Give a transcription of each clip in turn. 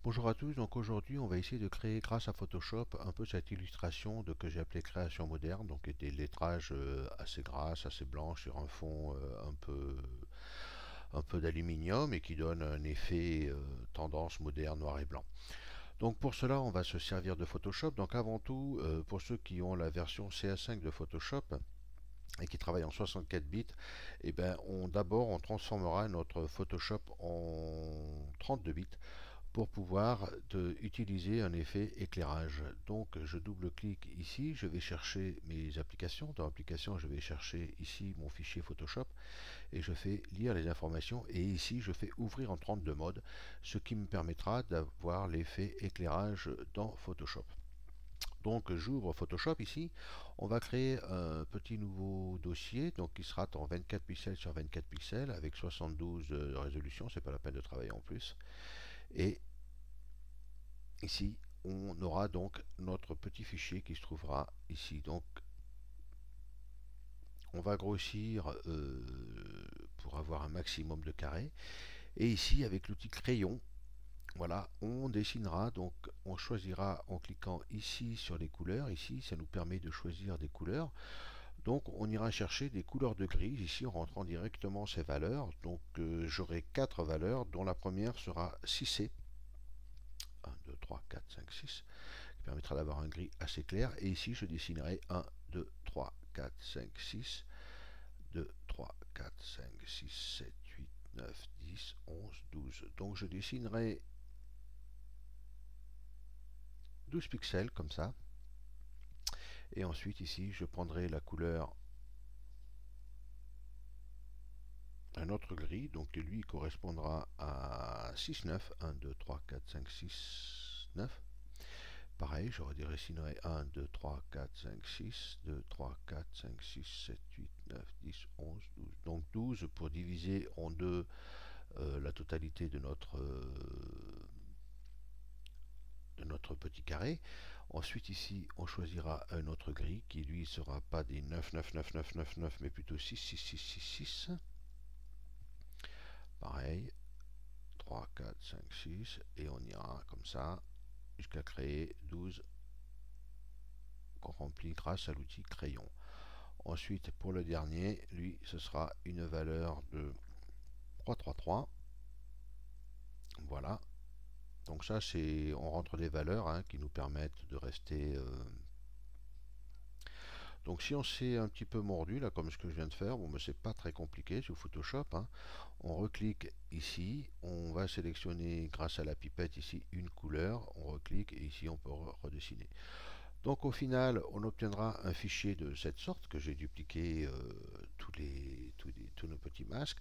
Bonjour à tous, donc aujourd'hui on va essayer de créer grâce à Photoshop un peu cette illustration que j'ai appelée création moderne, donc des lettrages assez grasses, assez blanches sur un fond un peu d'aluminium et qui donne un effet tendance moderne noir et blanc. Donc pour cela on va se servir de Photoshop. Donc avant tout, pour ceux qui ont la version CS5 de Photoshop et qui travaillent en 64 bits, et ben d'abord on transformera notre Photoshop en 32 bits pour pouvoir utiliser un effet éclairage. Donc je double-clique ici, je vais chercher mes applications. Dans l'application, je vais chercher ici mon fichier Photoshop et je fais lire les informations. Et ici, je fais ouvrir en 32 modes, ce qui me permettra d'avoir l'effet éclairage dans Photoshop. Donc j'ouvre Photoshop ici, on va créer un petit nouveau dossier donc qui sera en 24 pixels sur 24 pixels avec 72 de résolution, c'est pas la peine de travailler en plus. Et ici, on aura donc notre petit fichier qui se trouvera ici. Donc, on va grossir pour avoir un maximum de carrés. Et ici, avec l'outil crayon, voilà, on dessinera. Donc, on choisira en cliquant ici sur les couleurs. Ici, ça nous permet de choisir des couleurs. Donc, on ira chercher des couleurs de gris ici en rentrant directement ces valeurs. Donc, j'aurai 4 valeurs, dont la première sera 6C. 1, 2, 3, 4, 5, 6. Qui permettra d'avoir un gris assez clair. Et ici, je dessinerai 1, 2, 3, 4, 5, 6, 2, 3, 4, 5, 6, 7, 8, 9, 10, 11, 12. Donc je dessinerai 12 pixels comme ça. Et ensuite ici, je prendrai la couleur, un autre gris, donc lui correspondra à 6, 9. 1, 2, 3, 4, 5, 6, 9. Pareil, je redessinerai 1, 2, 3, 4, 5, 6, 2, 3, 4, 5, 6, 7, 8, 9, 10, 11, 12. Donc 12 pour diviser en deux la totalité de notre petit carré. Ensuite ici, on choisira un autre gris qui lui sera pas des 9, 9, 9, 9, 9, 9, mais plutôt 6, 6, 6, 6, 6. Pareil, 3, 4, 5, 6. Et on ira comme ça jusqu'à créer 12 qu'on remplit grâce à l'outil crayon. Ensuite, pour le dernier, lui, ce sera une valeur de 3, 3, 3. Voilà. Donc ça, c'est, on rentre des valeurs qui nous permettent de rester. Donc si on s'est un petit peu mordu, là, comme ce que je viens de faire, bon, mais c'est pas très compliqué sur Photoshop. On reclique ici, on va sélectionner grâce à la pipette ici une couleur, on reclique et ici on peut redessiner. Donc au final, on obtiendra un fichier de cette sorte que j'ai dupliqué tous nos petits masques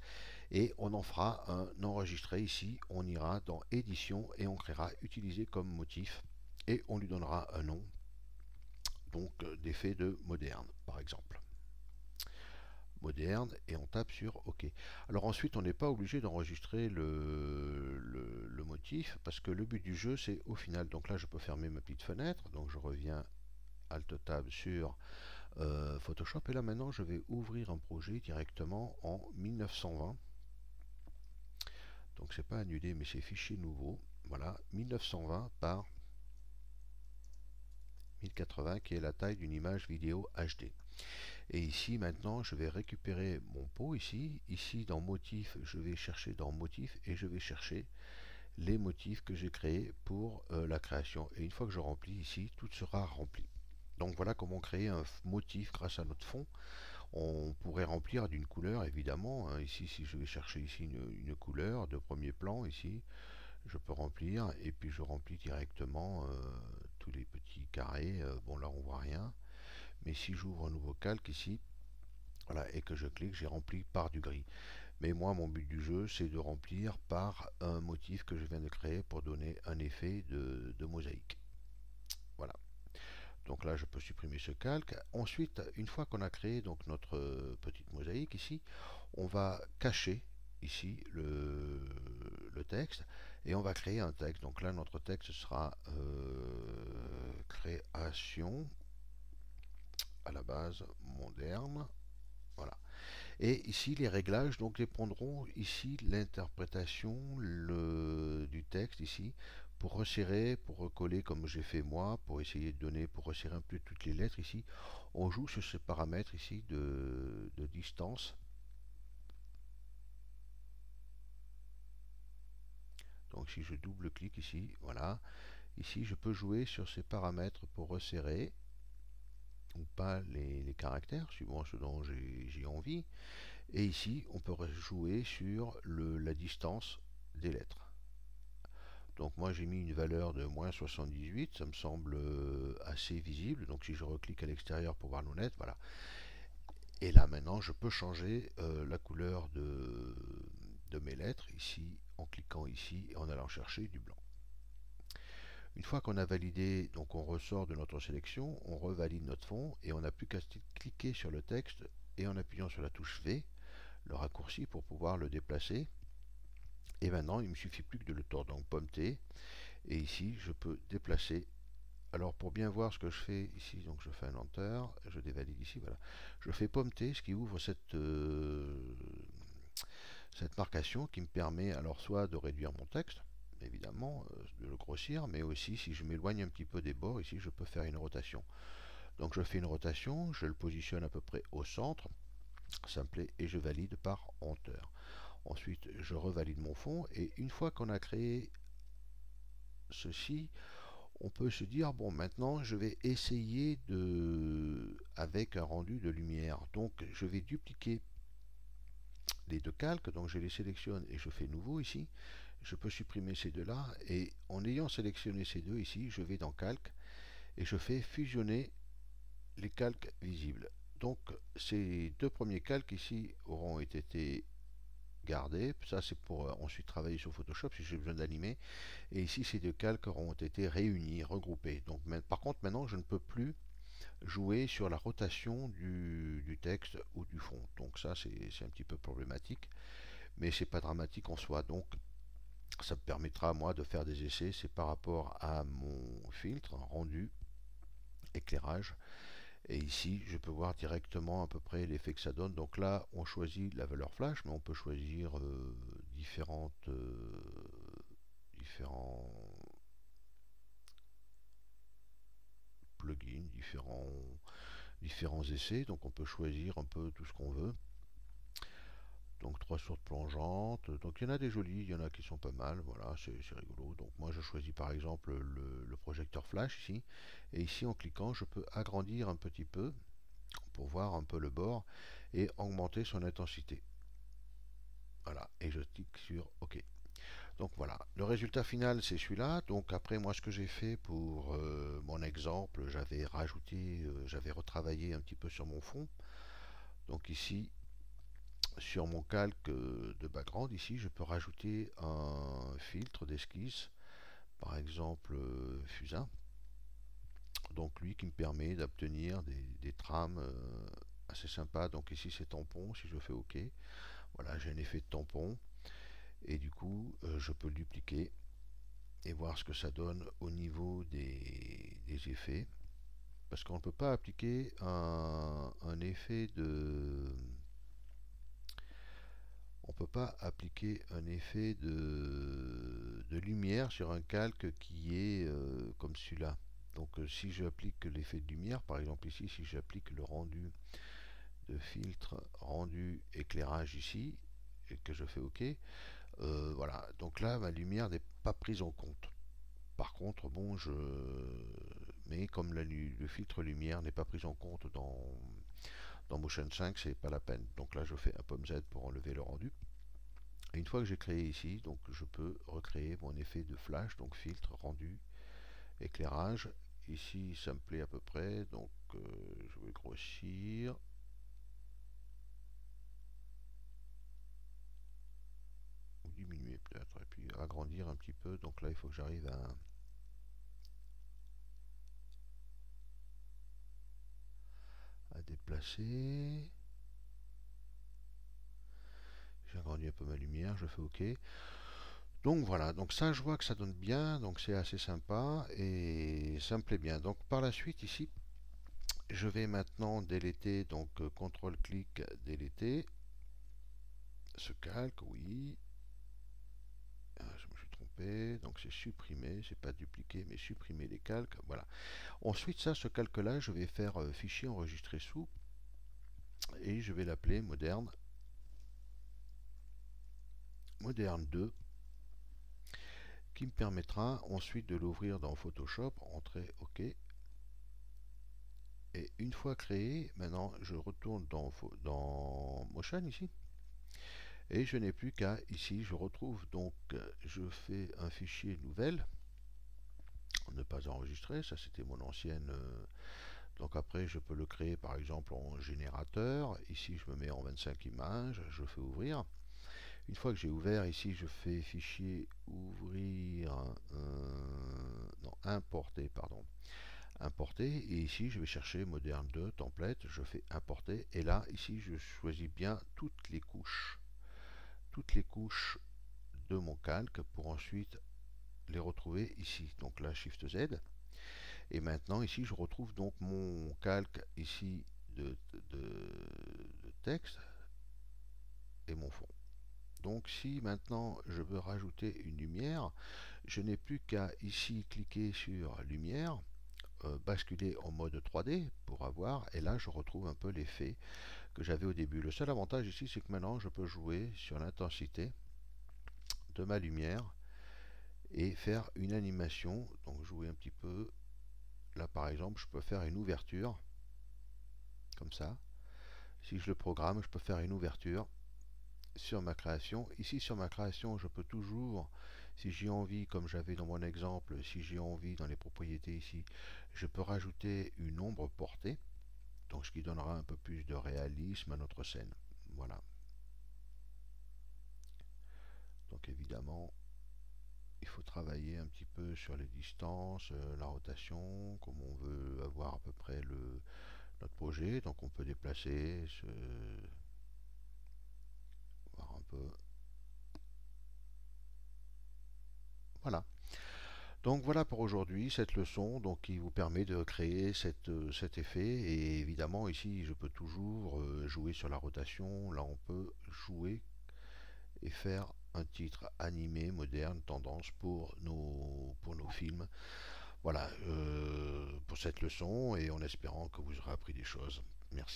et on en fera un enregistré ici. On ira dans édition et on créera utiliser comme motif et on lui donnera un nom, donc d'effet de moderne par exemple. Moderne et on tape sur OK. Alors ensuite on n'est pas obligé d'enregistrer le motif parce que le but du jeu c'est au final, donc là je peux fermer ma petite fenêtre, donc je reviens Alt Tab sur Photoshop et là maintenant je vais ouvrir un projet directement en 1920. Donc c'est pas annulé mais c'est fichier nouveau. Voilà, 1920 par 1080 qui est la taille d'une image vidéo HD. Et ici maintenant je vais récupérer mon pot ici. Ici dans motif je vais chercher dans motif et je vais chercher les motifs que j'ai créés pour la création. Et une fois que je remplis ici, tout sera rempli. Donc voilà comment créer un motif grâce à notre fond. On pourrait remplir d'une couleur évidemment. Ici si je vais chercher ici une couleur de premier plan ici, je peux remplir et puis je remplis directement tous les petits carrés. Bon là on voit rien. Mais si j'ouvre un nouveau calque ici, voilà, et que je clique, j'ai rempli par du gris. Mais moi, mon but du jeu, c'est de remplir par un motif que je viens de créer pour donner un effet de mosaïque. Voilà. Donc là, je peux supprimer ce calque. Ensuite, une fois qu'on a créé donc notre petite mosaïque ici, on va cacher ici le texte et on va créer un texte. Donc là, notre texte sera création à la base moderne. Voilà. Et ici, les réglages donc dépendront ici de l'interprétation du texte ici pour resserrer, pour recoller comme j'ai fait moi, pour essayer de donner, pour resserrer un peu toutes les lettres ici, on joue sur ce paramètre ici de distance. Donc si je double-clique ici, voilà, ici je peux jouer sur ces paramètres pour resserrer ou pas les caractères, suivant ce dont j'ai envie. Et ici, on peut jouer sur la distance des lettres. Donc moi j'ai mis une valeur de moins 78, ça me semble assez visible. Donc si je reclique à l'extérieur pour voir nos lettres, voilà. Et là maintenant je peux changer la couleur de mes lettres ici en cliquant ici et en allant chercher du blanc. Une fois qu'on a validé, donc on ressort de notre sélection, on revalide notre fond et on n'a plus qu'à cliquer sur le texte et en appuyant sur la touche V, le raccourci pour pouvoir le déplacer. Et maintenant il ne me suffit plus que de le tordre, donc pomme T, et ici je peux déplacer. Alors pour bien voir ce que je fais ici, donc je fais un Enter, je dévalide ici, voilà. Je fais pomme T, ce qui ouvre cette marcation qui me permet alors soit de réduire mon texte, évidemment, de le grossir, mais aussi si je m'éloigne un petit peu des bords, ici je peux faire une rotation. Donc je fais une rotation, je le positionne à peu près au centre, ça me plaît, et je valide par Enter. Ensuite je revalide mon fond, et une fois qu'on a créé ceci, on peut se dire, bon maintenant je vais essayer avec un rendu de lumière. Donc je vais dupliquer les deux calques, donc je les sélectionne et je fais nouveau ici. Je peux supprimer ces deux là, et en ayant sélectionné ces deux ici, je vais dans calque et je fais fusionner les calques visibles. Donc ces deux premiers calques ici auront été gardés. Ça c'est pour ensuite travailler sur Photoshop si j'ai besoin d'animer. Et ici ces deux calques auront été réunis, regroupés. Donc par contre maintenant je ne peux plus jouer sur la rotation du texte ou du fond. Donc ça c'est un petit peu problématique, mais c'est pas dramatique en soi. Donc ça me permettra moi de faire des essais. C'est par rapport à mon filtre rendu, éclairage. Et ici, je peux voir directement à peu près l'effet que ça donne. Donc là, on choisit la valeur flash, mais on peut choisir différents plugins, différents essais. Donc on peut choisir un peu tout ce qu'on veut. Donc 3 sources plongeantes. Donc il y en a des jolies, il y en a qui sont pas mal. Voilà, c'est rigolo. Donc moi je choisis par exemple le projecteur flash ici. Et ici en cliquant, je peux agrandir un petit peu pour voir un peu le bord et augmenter son intensité. Voilà, et je clique sur OK. Donc voilà, le résultat final c'est celui-là. Donc après moi ce que j'ai fait pour mon exemple, j'avais rajouté, j'avais retravaillé un petit peu sur mon fond. Donc ici, sur mon calque de background, ici je peux rajouter un filtre d'esquisse, par exemple Fusain. Donc lui qui me permet d'obtenir des trames assez sympas. Donc ici c'est tampon, si je fais OK, voilà j'ai un effet de tampon. Et du coup je peux le dupliquer et voir ce que ça donne au niveau des effets, parce qu'on ne peut pas appliquer un effet on peut pas appliquer un effet de lumière sur un calque qui est comme celui-là. Donc si j'applique l'effet de lumière, par exemple ici, si j'applique le rendu de filtre, rendu éclairage ici, et que je fais OK, voilà, donc là ma lumière n'est pas prise en compte. Par contre, bon, mais comme le filtre lumière n'est pas pris en compte dans Motion 5, c'est pas la peine. Donc là, je fais un pomme Z pour enlever le rendu. Et une fois que j'ai créé ici, donc je peux recréer mon effet de flash, donc filtre, rendu, éclairage. Ici, ça me plaît à peu près, donc je vais grossir. Ou diminuer peut-être, et puis agrandir un petit peu. Donc là, il faut que j'arrive à déplacer. J'ai agrandi un peu ma lumière, je fais OK. Donc voilà, donc ça je vois que ça donne bien, donc c'est assez sympa et ça me plaît bien. Donc par la suite ici, je vais maintenant déléter, donc CTRL-clic, déléter ce calque, oui. Ah, je me suis trompé. trompé, donc c'est supprimer, c'est pas dupliquer, mais supprimer les calques, voilà. Ensuite, ça, ce calque-là, je vais faire fichier enregistré sous, et je vais l'appeler moderne 2, qui me permettra ensuite de l'ouvrir dans Photoshop, entrer OK. Et une fois créé, maintenant je retourne dans Motion ici. Et je n'ai plus qu'à, ici, je retrouve donc, je fais un fichier nouvelle, ne pas enregistrer, ça c'était mon ancienne. Donc après, je peux le créer par exemple en générateur. Ici, je me mets en 25 images, je fais ouvrir. Une fois que j'ai ouvert, ici, je fais fichier ouvrir, non, importer, pardon. Importer, et ici, je vais chercher moderne 2, template, je fais importer, et là, ici, je choisis bien toutes les couches de mon calque pour ensuite les retrouver ici. Donc là, Shift Z. Et maintenant, ici, je retrouve donc mon calque ici de texte et mon fond. Donc si maintenant je veux rajouter une lumière, je n'ai plus qu'à ici cliquer sur lumière, basculer en mode 3D pour avoir, et là je retrouve un peu l'effet que j'avais au début. Le seul avantage ici, c'est que maintenant je peux jouer sur l'intensité de ma lumière et faire une animation, donc jouer un petit peu. Là par exemple, je peux faire une ouverture, comme ça. Si je le programme, je peux faire une ouverture sur ma création. Ici sur ma création, je peux toujours, si j'ai envie, comme j'avais dans mon exemple, si j'ai envie dans les propriétés ici, je peux rajouter une ombre portée, donc ce qui donnera un peu plus de réalisme à notre scène. Voilà. Donc évidemment, il faut travailler un petit peu sur les distances, la rotation, comme on veut avoir à peu près notre projet. Donc on peut déplacer, voir un peu. Voilà. Donc voilà pour aujourd'hui cette leçon donc, qui vous permet de créer cet effet. Et évidemment ici je peux toujours jouer sur la rotation. Là on peut jouer et faire un titre animé, moderne, tendance pour nos films. Voilà pour cette leçon et en espérant que vous aurez appris des choses.